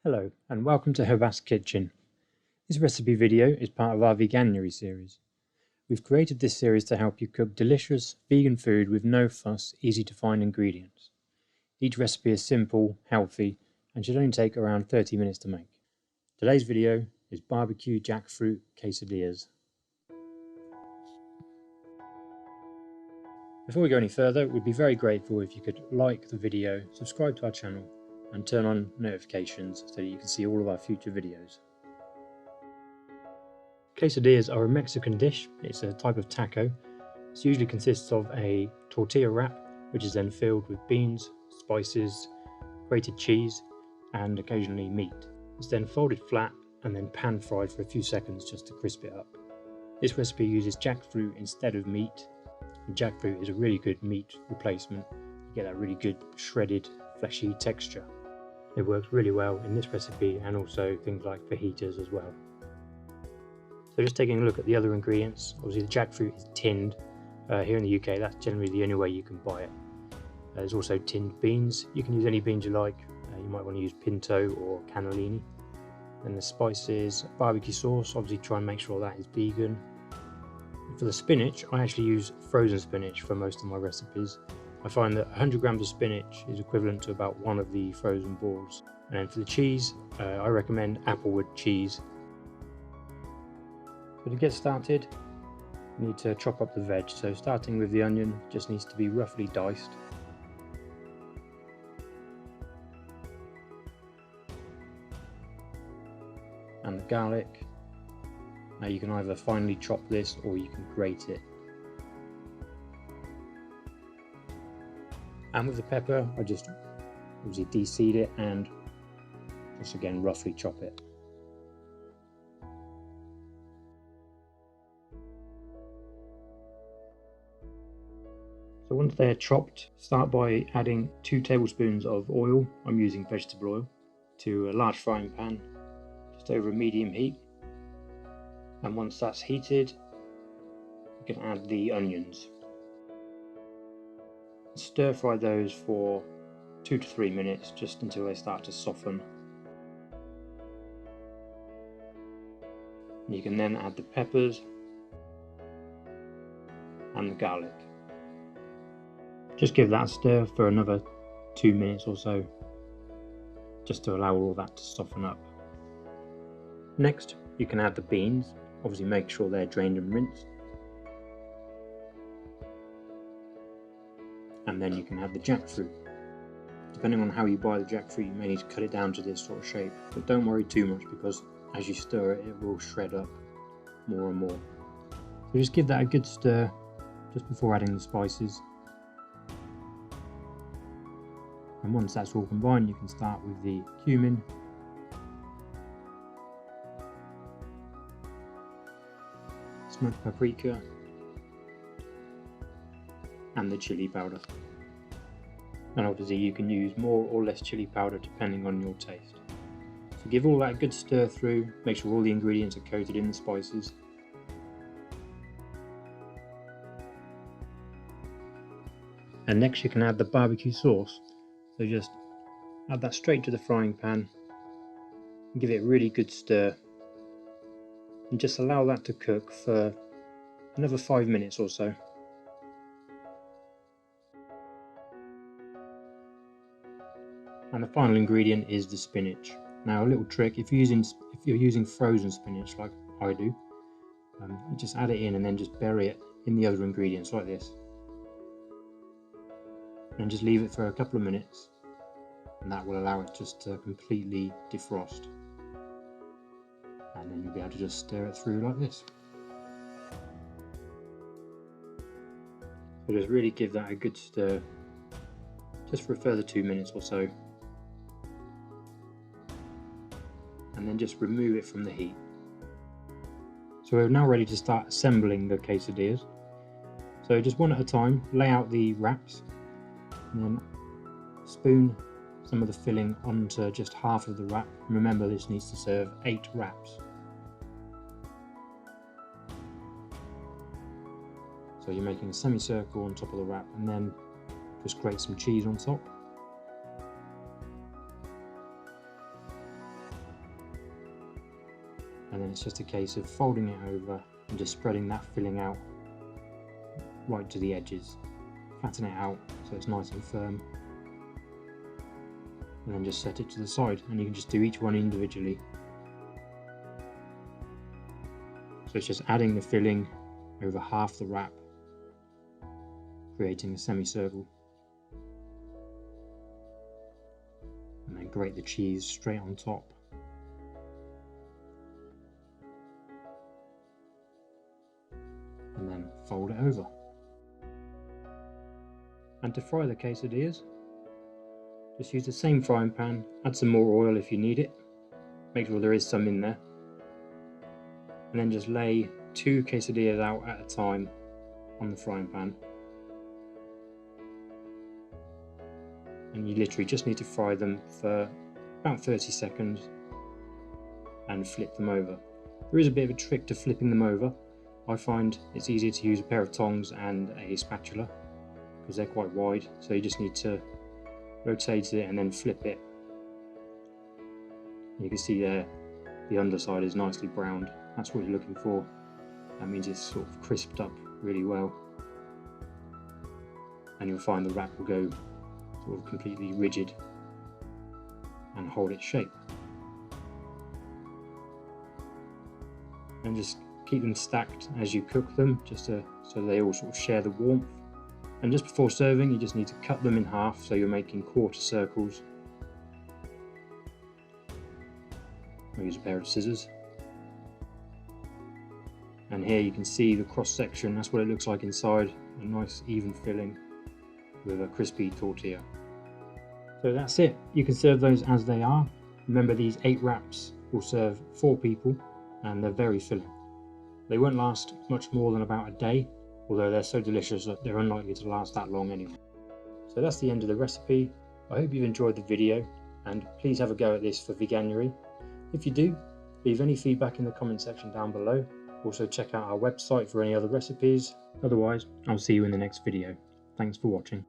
Hello and welcome to Herb's Kitchen. This recipe video is part of our Veganuary series. We've created this series to help you cook delicious vegan food with no fuss, easy to find ingredients. Each recipe is simple, healthy and should only take around 30 minutes to make. Today's video is BBQ Jackfruit Quesadillas. Before we go any further, we'd be very grateful if you could like the video, subscribe to our channel and turn on notifications so that you can see all of our future videos. Quesadillas are a Mexican dish. It's a type of taco. It usually consists of a tortilla wrap, which is then filled with beans, spices, grated cheese, and occasionally meat. It's then folded flat and then pan fried for a few seconds just to crisp it up. This recipe uses jackfruit instead of meat, and jackfruit is a really good meat replacement. You get that really good shredded, fleshy texture. It works really well in this recipe and also things like fajitas as well. So just taking a look at the other ingredients, obviously the jackfruit is tinned. Here in the UK that's generally the only way you can buy it. There's also tinned beans. You can use any beans you like. You might want to use pinto or cannellini. Then the spices, barbecue sauce, obviously try and make sure that is vegan. And for the spinach, I actually use frozen spinach for most of my recipes. I find that 100 grams of spinach is equivalent to about one of the frozen balls. And then for the cheese, I recommend applewood cheese. So to get started, you need to chop up the veg. So starting with the onion, just needs to be roughly diced. And the garlic. Now you can either finely chop this or you can grate it. And with the pepper, I just obviously de-seed it and just again roughly chop it. So once they're chopped, start by adding 2 tablespoons of oil. I'm using vegetable oil to a large frying pan, just over a medium heat. And once that's heated, you can add the onions. Stir fry those for 2 to 3 minutes, just until they start to soften. You can then add the peppers and the garlic. Just give that a stir for another 2 minutes or so, just to allow all that to soften up. Next, you can add the beans. Obviously make sure they're drained and rinsed. And then you can add the jackfruit. Depending on how you buy the jackfruit, you may need to cut it down to this sort of shape, but don't worry too much because as you stir it, it will shred up more and more. So just give that a good stir just before adding the spices. And once that's all combined, you can start with the cumin, smoked paprika, and the chili powder. And obviously you can use more or less chili powder depending on your taste. So give all that a good stir through, make sure all the ingredients are coated in the spices. And next you can add the barbecue sauce. So just add that straight to the frying pan and give it a really good stir. And just allow that to cook for another 5 minutes or so. And the final ingredient is the spinach. Now a little trick, if you're using frozen spinach like I do, you just add it in and then just bury it in the other ingredients like this. And just leave it for a couple of minutes, and that will allow it just to completely defrost. And then you'll be able to just stir it through like this. So just really give that a good stir, just for a further 2 minutes or so. And then just remove it from the heat. So we're now ready to start assembling the quesadillas. So just one at a time, lay out the wraps, and then spoon some of the filling onto just half of the wrap. Remember, this needs to serve 8 wraps. So you're making a semicircle on top of the wrap and then just grate some cheese on top. and then it's just a case of folding it over and just spreading that filling out right to the edges. Flatten it out so it's nice and firm, and then just set it to the side, and you can just do each one individually. So it's just adding the filling over half the wrap, creating a semicircle, and then grate the cheese straight on top. And then fold it over. And to fry the quesadillas, just use the same frying pan, add some more oil if you need it, make sure there is some in there, and then just lay 2 quesadillas out at a time on the frying pan. And you literally just need to fry them for about 30 seconds and flip them over. There is a bit of a trick to flipping them over. I find it's easier to use a pair of tongs and a spatula because they're quite wide, so you just need to rotate it and then flip it. You can see there the underside is nicely browned. That's what you're looking for. That means it's sort of crisped up really well, and you'll find the wrap will go sort of completely rigid and hold its shape. And just keep them stacked as you cook them, so they all sort of share the warmth. And just before serving, you just need to cut them in half so you're making quarter circles. I'll use a pair of scissors. And here you can see the cross section, that's what it looks like inside, a nice even filling with a crispy tortilla. So that's it, you can serve those as they are. Remember, these 8 wraps will serve 4 people and they're very filling. They won't last much more than about a day, although they're so delicious that they're unlikely to last that long anyway. So that's the end of the recipe. I hope you've enjoyed the video, and please have a go at this for Veganuary. If you do, leave any feedback in the comment section down below. Also check out our website for any other recipes. Otherwise, I'll see you in the next video. Thanks for watching.